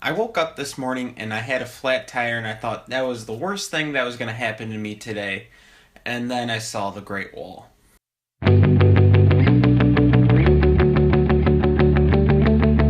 I woke up this morning and I had a flat tire and I thought that was the worst thing that was going to happen to me today. And then I saw the Great Wall.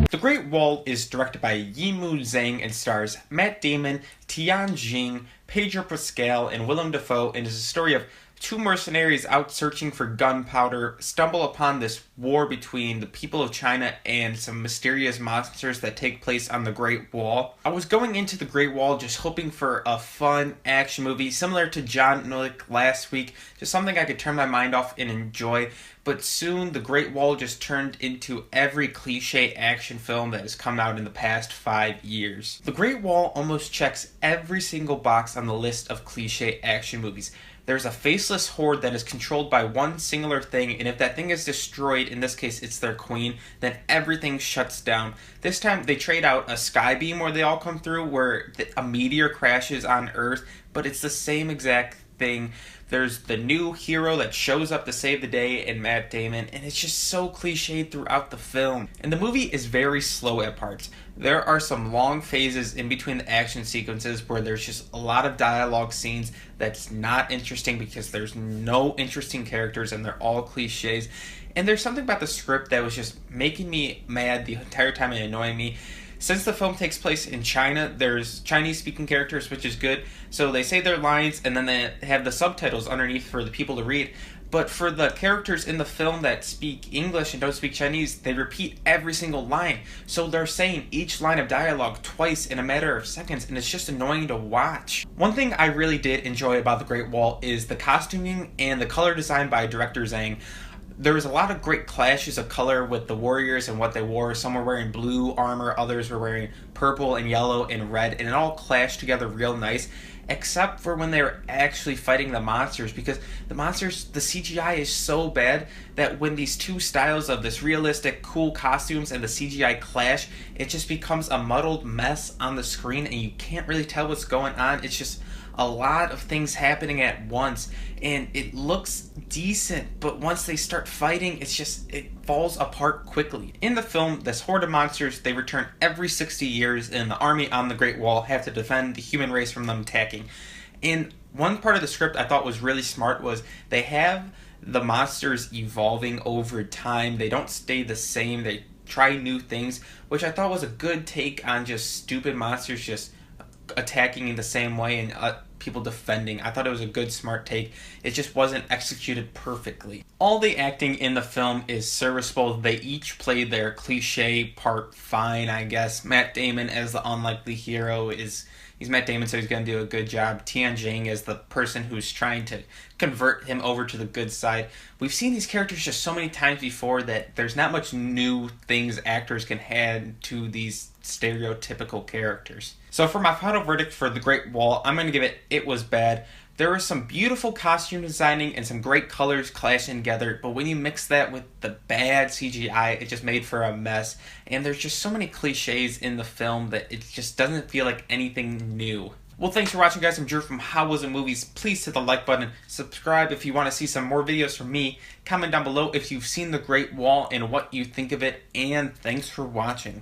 The Great Wall is directed by Yimou Zhang and stars Matt Damon, Tian Jing, Pedro Pascal, and Willem Dafoe, and is a story of two mercenaries out searching for gunpowder stumble upon this war between the people of China and some mysterious monsters that take place on the Great Wall. I was going into the Great Wall just hoping for a fun action movie similar to John Wick last week, just something I could turn my mind off and enjoy. But soon the Great Wall just turned into every cliche action film that has come out in the past 5 years. The Great Wall almost checks every single box on the list of cliche action movies. There's a faceless horde that is controlled by one singular thing, and if that thing is destroyed, in this case it's their queen, then everything shuts down. This time they trade out a skybeam where they all come through, where a meteor crashes on Earth, but it's the same exact thing. There's the new hero that shows up to save the day in Matt Damon, and it's just so cliched throughout the film. And the movie is very slow at parts. There are some long phases in between the action sequences where there's just a lot of dialogue scenes that's not interesting because there's no interesting characters and they're all cliches. And there's something about the script that was just making me mad the entire time and annoying me. Since the film takes place in China, there's Chinese-speaking characters, which is good. So they say their lines, and then they have the subtitles underneath for the people to read. But for the characters in the film that speak English and don't speak Chinese, they repeat every single line. So they're saying each line of dialogue twice in a matter of seconds, and it's just annoying to watch. One thing I really did enjoy about The Great Wall is the costuming and the color design by director Zhang. There was a lot of great clashes of color with the warriors and what they wore. Some were wearing blue armor, others were wearing purple and yellow and red, and it all clashed together real nice, except for when they were actually fighting the monsters, because the monsters, the CGI is so bad that when these two styles of this realistic, cool costumes and the CGI clash, it just becomes a muddled mess on the screen and you can't really tell what's going on. It's just a lot of things happening at once, and it looks decent, but once they start fighting, it falls apart quickly. In the film, this horde of monsters, they return every 60 years, and the army on the Great Wall have to defend the human race from them attacking. And one part of the script I thought was really smart was they have the monsters evolving over time. They don't stay the same. They try new things, which I thought was a good take on just stupid monsters just attacking in the same way and people defending. I thought it was a good, smart take. It just wasn't executed perfectly. All the acting in the film is serviceable. They each play their cliche part fine, I guess. Matt Damon as the unlikely hero he's Matt Damon, so he's going to do a good job. Tian Jing is the person who's trying to convert him over to the good side. We've seen these characters just so many times before that there's not much new things actors can add to these stereotypical characters. So for my final verdict for The Great Wall, I'm going to give it was bad. There was some beautiful costume designing and some great colors clashing together, but when you mix that with the bad CGI, it just made for a mess. And there's just so many cliches in the film that it just doesn't feel like anything new. Well, thanks for watching, guys. I'm Drew from How Was It Movies. Please hit the like button. Subscribe if you want to see some more videos from me. Comment down below if you've seen The Great Wall and what you think of it. And thanks for watching.